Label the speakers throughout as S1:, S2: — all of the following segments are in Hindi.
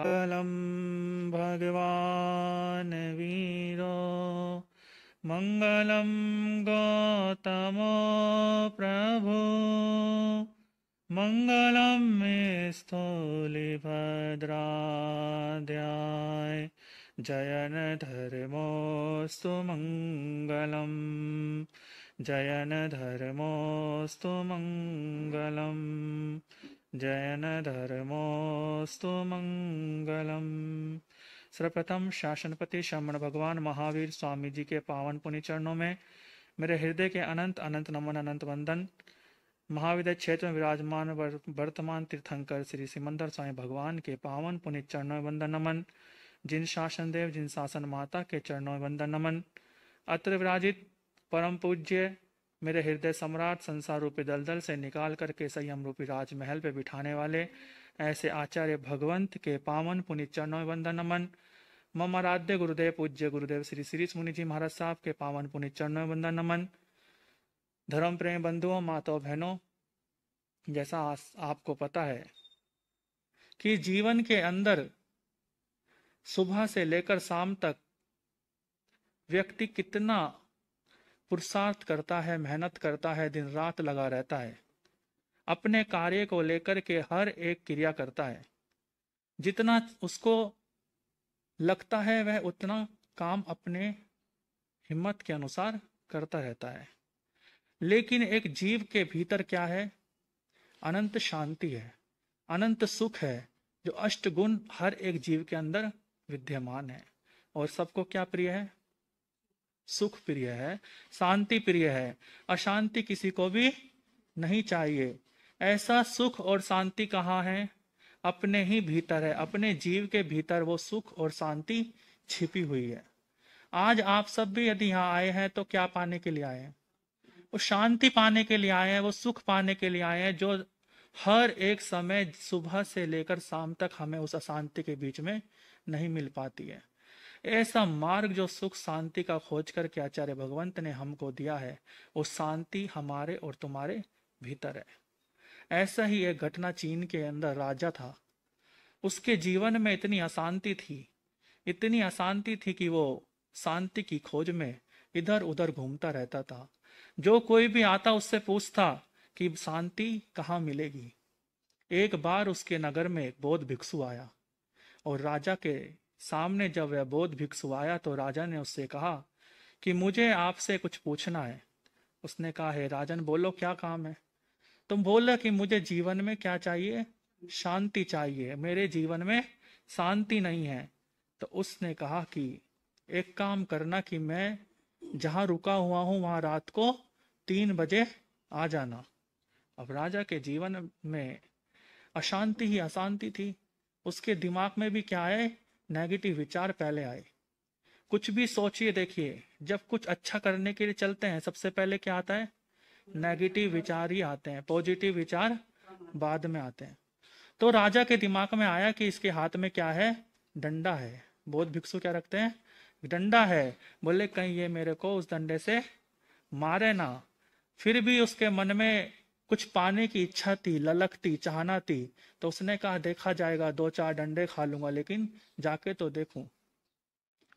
S1: मंगलम भगवान वीरो मंगलम गौतमो प्रभु मंगलम मे स्थूलिभद्राध्याय जयन धर्मोस्तु मंगलम जयन धर्मोस्तु मंगलम जयन धर्मोस्तु मंगलम। सर्वप्रथम शासनपति श्रमण भगवान महावीर स्वामी जी के पावन पुण्य चरणों में मेरे हृदय के अनंत अनंत नमन अनंत वंदन। महाविद्या क्षेत्र में विराजमान वर्तमान तीर्थंकर श्री सिमंदर स्वामी भगवान के पावन पुण्य चरणों में वंदन नमन। जिन शासन देव जिन शासन माता के चरणों में वंदन नमन। अत्र विराजित परम पूज्य मेरे हृदय सम्राट संसार रूपी दलदल से निकाल करके संयम रूपी राजमहल पे बिठाने वाले ऐसे आचार्य भगवंत के पावन पुनीत चरणों में वंदन नमन। मम आराध्य गुरुदेव पूज्य गुरुदेव श्री श्री मुनि जी महाराज साहब के पावन पुनीत चरणों में वंदन नमन। धर्म प्रेम बंधुओं माताओं बहनों, जैसा आपको पता है कि जीवन के अंदर सुबह से लेकर शाम तक व्यक्ति कितना पुरुषार्थ करता है, मेहनत करता है, दिन रात लगा रहता है, अपने कार्य को लेकर के हर एक क्रिया करता है। जितना उसको लगता है वह उतना काम अपने हिम्मत के अनुसार करता रहता है। लेकिन एक जीव के भीतर क्या है? अनंत शांति है, अनंत सुख है, जो अष्ट गुण हर एक जीव के अंदर विद्यमान है। और सबको क्या प्रिय है? सुख प्रिय है, शांति प्रिय है। अशांति किसी को भी नहीं चाहिए। ऐसा सुख और शांति कहाँ है? अपने ही भीतर है। अपने जीव के भीतर वो सुख और शांति छिपी हुई है। आज आप सब भी यदि यहाँ आए हैं तो क्या पाने के लिए आए हैं? वो शांति पाने के लिए आए हैं, वो सुख पाने के लिए आए हैं, जो हर एक समय सुबह से लेकर शाम तक हमें उस अशांति के बीच में नहीं मिल पाती है। ऐसा मार्ग जो सुख शांति का खोज करके आचार्य भगवंत ने हमको दिया है, वो शांति हमारे और तुम्हारे भीतर है। ऐसा ही एक घटना चीन के अंदर राजा था। उसके जीवन में इतनी अशांति थी, इतनी अशांति थी कि वो शांति की खोज में इधर उधर घूमता रहता था। जो कोई भी आता उससे पूछता कि शांति कहाँ मिलेगी। एक बार उसके नगर में एक बौद्ध भिक्षु आया और राजा के सामने जब वह बौद्ध भिक्षु आया तो राजा ने उससे कहा कि मुझे आपसे कुछ पूछना है। उसने कहा, है राजन बोलो, क्या काम है? तुम बोला कि मुझे जीवन में क्या चाहिए? शांति चाहिए, मेरे जीवन में शांति नहीं है। तो उसने कहा कि एक काम करना कि मैं जहां रुका हुआ हूं वहां रात को 3 बजे आ जाना। अब राजा के जीवन में अशांति ही अशांति थी। उसके दिमाग में भी क्या है? नेगेटिव विचार पहले आए। कुछ भी सोचिए, देखिए, जब कुछ अच्छा करने के लिए चलते हैं सबसे पहले क्या आता है? नेगेटिव विचार ही आते हैं, पॉजिटिव विचार बाद में आते हैं। तो राजा के दिमाग में आया कि इसके हाथ में क्या है? डंडा है। बौद्ध भिक्षु क्या रखते हैं? डंडा है। बोले कहीं ये मेरे को उस डंडे से मारे ना। फिर भी उसके मन में कुछ पाने की इच्छा थी, ललक थी, चाहना थी। तो उसने कहा देखा जाएगा, 2-4 डंडे खा लूंगा, लेकिन जाके तो देखूं।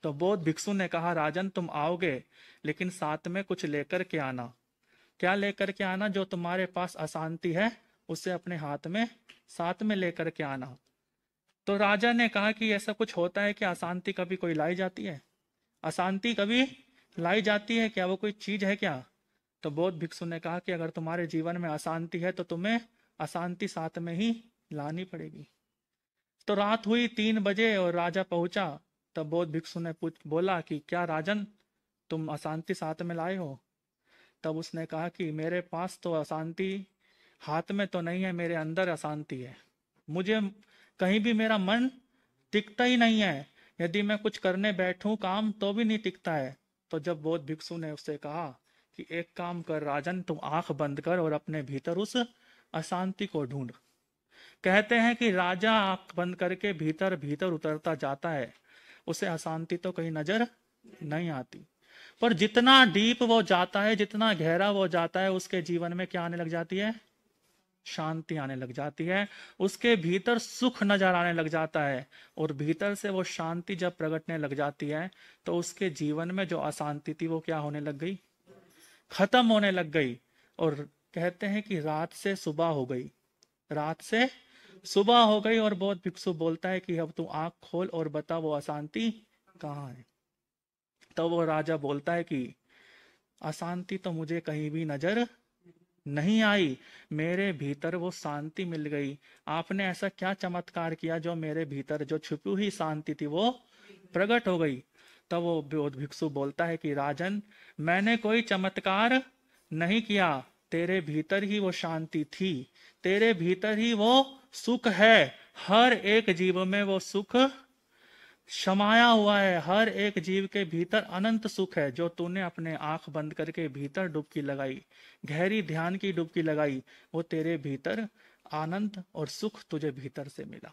S1: तो बौद्ध भिक्षु ने कहा, राजन तुम आओगे लेकिन साथ में कुछ लेकर के आना। क्या लेकर के आना? जो तुम्हारे पास अशांति है उसे अपने हाथ में साथ में लेकर के आना। तो राजा ने कहा कि ऐसा कुछ होता है कि अशांति कभी कोई लाई जाती है? अशांति कभी लाई जाती है क्या? वो कोई चीज है क्या? तो बौद्ध भिक्षु ने कहा कि अगर तुम्हारे जीवन में अशांति है तो तुम्हें अशांति साथ में ही लानी पड़ेगी। तो रात हुई 3 बजे और राजा पहुंचा। तब बौद्ध भिक्षु ने बोला कि क्या राजन तुम अशांति साथ में लाए हो? तब उसने कहा कि मेरे पास तो अशांति हाथ में तो नहीं है, मेरे अंदर अशांति है। मुझे कहीं भी मेरा मन टिकता ही नहीं है। यदि मैं कुछ करने बैठूं काम तो भी नहीं टिकता है। तो जब बौद्ध भिक्षु ने उससे कहा कि एक काम कर राजन, तुम आंख बंद कर और अपने भीतर उस अशांति को ढूंढ। कहते हैं कि राजा आंख बंद करके भीतर भीतर उतरता जाता है, उसे अशांति तो कहीं नजर नहीं आती। पर जितना डीप वो जाता है, जितना गहरा वो जाता है, उसके जीवन में क्या आने लग जाती है? शांति आने लग जाती है, उसके भीतर सुख नजर आने लग जाता है, और भीतर से वो शांति जब प्रगटने लग जाती है तो उसके जीवन में जो अशांति थी वो क्या होने लग गई, खत्म होने लग गई। और कहते हैं कि रात से सुबह हो गई, रात से सुबह हो गई, और बहुत भिक्षु बोलता है कि अब तू आंख खोल और बता वो अशांति कहाँ है। तो वो राजा बोलता है कि अशांति तो मुझे कहीं भी नजर नहीं आई, मेरे भीतर वो शांति मिल गई। आपने ऐसा क्या चमत्कार किया जो मेरे भीतर जो छुपी हुई शांति थी वो प्रकट हो गई। तब वो भिक्षु बोलता है कि राजन, मैंने कोई चमत्कार नहीं किया, तेरे भीतर ही वो शांति थी, तेरे भीतर ही वो सुख है। हर एक जीव में वो सुख समाया हुआ है, हर एक जीव के भीतर अनंत सुख है। जो तूने अपने आंख बंद करके भीतर डुबकी लगाई, गहरी ध्यान की डुबकी लगाई, वो तेरे भीतर आनंद और सुख तुझे भीतर से मिला।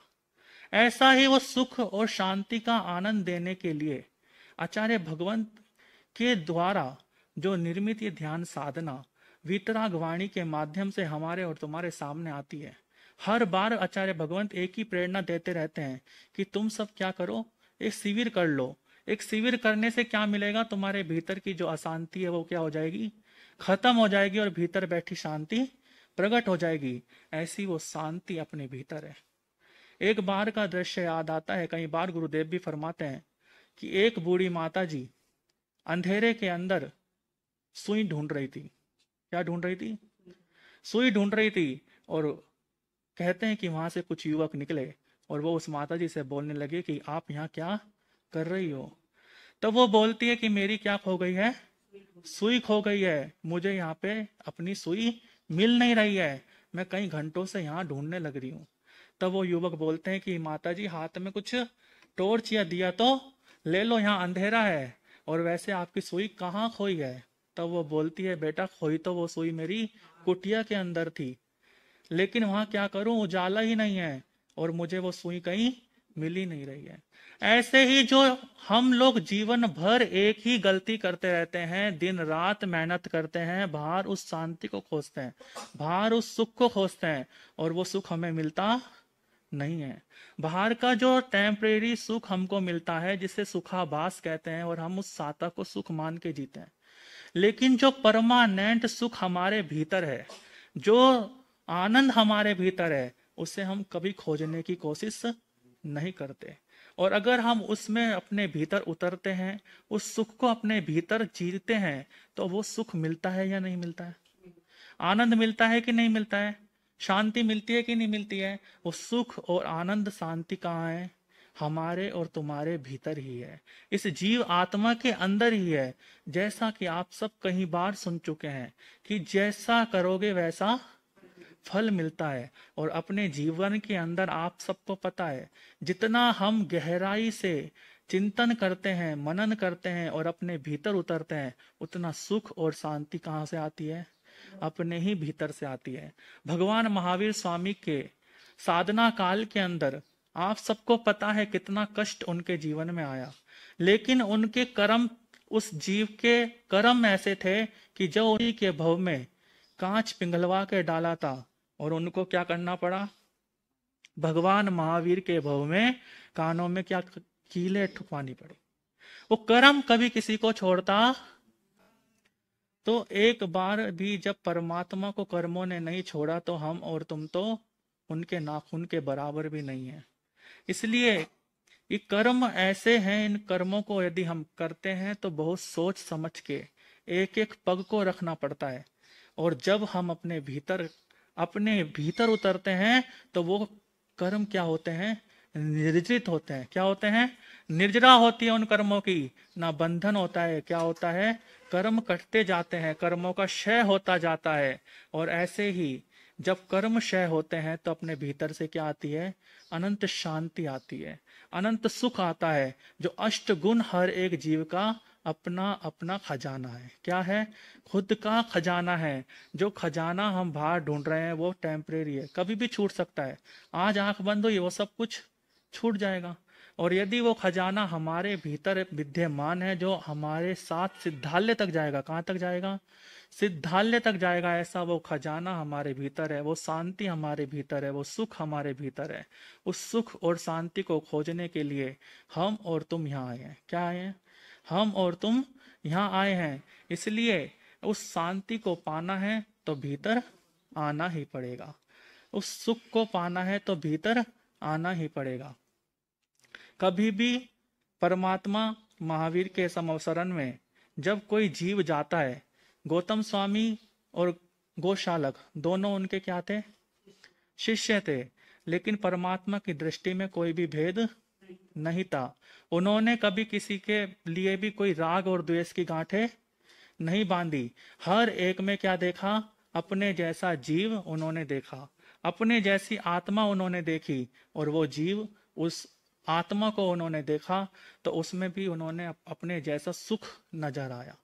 S1: ऐसा ही वो सुख और शांति का आनंद देने के लिए आचार्य भगवंत के द्वारा जो निर्मित ये ध्यान साधना वीतराग वाणी के माध्यम से हमारे और तुम्हारे सामने आती है। हर बार आचार्य भगवंत एक ही प्रेरणा देते रहते हैं कि तुम सब क्या करो, एक शिविर कर लो। एक शिविर करने से क्या मिलेगा, तुम्हारे भीतर की जो अशांति है वो क्या हो जाएगी, खत्म हो जाएगी, और भीतर बैठी शांति प्रकट हो जाएगी। ऐसी वो शांति अपने भीतर है। एक बार का दृश्य याद आता है, कई बार गुरुदेव भी फरमाते हैं कि एक बूढ़ी माता जी अंधेरे के अंदर सुई ढूंढ रही थी। क्या ढूंढ रही थी, सुई ढूंढ रही थी। और कहते हैं कि वहां से कुछ युवक निकले और वो उस माता जी से बोलने लगे कि आप यहाँ क्या कर रही हो। तब वो बोलती है कि मेरी क्या खो गई है, सुई खो गई है, मुझे यहाँ पे अपनी सुई मिल नहीं रही है, मैं कई घंटों से यहाँ ढूंढने लग रही हूँ। तब वो युवक बोलते हैं कि माता जी हाथ में कुछ टॉर्च या दिया तो ले लो, यहाँ अंधेरा है, और वैसे आपकी सुई कहाँ खोई है। तब वो बोलती है बेटा खोई तो वो सुई मेरी कुटिया के अंदर थी, लेकिन वहां क्या करूं, उजाला ही नहीं है और मुझे वो सुई कहीं मिल ही नहीं रही है। ऐसे ही जो हम लोग जीवन भर एक ही गलती करते रहते हैं, दिन रात मेहनत करते हैं, बाहर उस शांति को खोजते हैं, बाहर उस सुख को खोजते हैं, और वो सुख हमें मिलता नहीं है। बाहर का जो टेम्परेरी सुख हमको मिलता है जिसे सुखाभास कहते हैं, और हम उस साता को सुख मान के जीते हैं। लेकिन जो परमानेंट सुख हमारे भीतर है, जो आनंद हमारे भीतर है, उसे हम कभी खोजने की कोशिश नहीं करते। और अगर हम उसमें अपने भीतर उतरते हैं, उस सुख को अपने भीतर जीते हैं, तो वो सुख मिलता है या नहीं मिलता है, आनंद मिलता है कि नहीं मिलता है, शांति मिलती है कि नहीं मिलती है। वो सुख और आनंद शांति कहाँ है, हमारे और तुम्हारे भीतर ही है, इस जीव आत्मा के अंदर ही है। जैसा कि आप सब कई बार सुन चुके हैं कि जैसा करोगे वैसा फल मिलता है। और अपने जीवन के अंदर आप सबको पता है, जितना हम गहराई से चिंतन करते हैं, मनन करते हैं और अपने भीतर उतरते हैं, उतना सुख और शांति कहाँ से आती है, अपने ही भीतर से आती है। भगवान महावीर स्वामी के साधना काल के अंदर आप सबको पता है कितना कष्ट उनके जीवन में आया, लेकिन उनके कर्म, उस जीव के कर्म ऐसे थे कि जो उन्हीं के भव में कांच पिघलवा के डाला था, और उनको क्या करना पड़ा, भगवान महावीर के भव में कानों में क्या कीले ठुकवानी पड़ी। वो कर्म कभी किसी को छोड़ता। तो एक बार भी जब परमात्मा को कर्मों ने नहीं छोड़ा, तो हम और तुम तो उनके नाखून के बराबर भी नहीं है। इसलिए ये कर्म ऐसे हैं, इन कर्मों को यदि हम करते हैं तो बहुत सोच समझ के एक एक पग को रखना पड़ता है। और जब हम अपने भीतर उतरते हैं तो वो कर्म क्या होते हैं, निर्जित होते हैं। क्या होते हैं, निर्जरा होती है उन कर्मों की, ना बंधन होता है। क्या होता है, कर्म कटते जाते हैं, कर्मों का क्षय होता जाता है। और ऐसे ही जब कर्म क्षय होते हैं तो अपने भीतर से क्या आती है, अनंत शांति आती है, अनंत सुख आता है, जो अष्ट गुण हर एक जीव का अपना अपना खजाना है। क्या है, खुद का खजाना है। जो खजाना हम बाहर ढूंढ रहे हैं वो टेम्परेरी है, कभी भी छूट सकता है। आज आंख बंद हुई वो सब कुछ छूट जाएगा। और यदि वो खजाना हमारे भीतर विद्यमान है, जो हमारे साथ सिद्धालय तक जाएगा, कहाँ तक जाएगा? सिद्धालय तक जाएगा। ऐसा वो खजाना हमारे भीतर है, वो शांति हमारे भीतर है, वो सुख हमारे भीतर है। उस सुख और शांति को खोजने के लिए हम और तुम यहाँ आए हैं। क्या आए हैं? हम और तुम यहाँ आए हैं। इसलिए उस शांति को पाना है तो भीतर आना ही पड़ेगा। उस सुख को पाना है तो भीतर आना ही पड़ेगा। कभी भी परमात्मा महावीर के समवसरण में जब कोई जीव जाता है, गौतम स्वामी और गोशालक दोनों उनके क्या थे? शिष्य थे। लेकिन परमात्मा की दृष्टि में कोई भी भेद नहीं था। उन्होंने कभी किसी के लिए भी कोई राग और द्वेष की गांठें नहीं बांधी। हर एक में क्या देखा? अपने जैसा जीव उन्होंने देखा, अपने जैसी आत्मा उन्होंने देखी। और वो जीव, उस आत्मा को उन्होंने देखा तो उसमें भी उन्होंने अपने जैसा सुख नजर आया।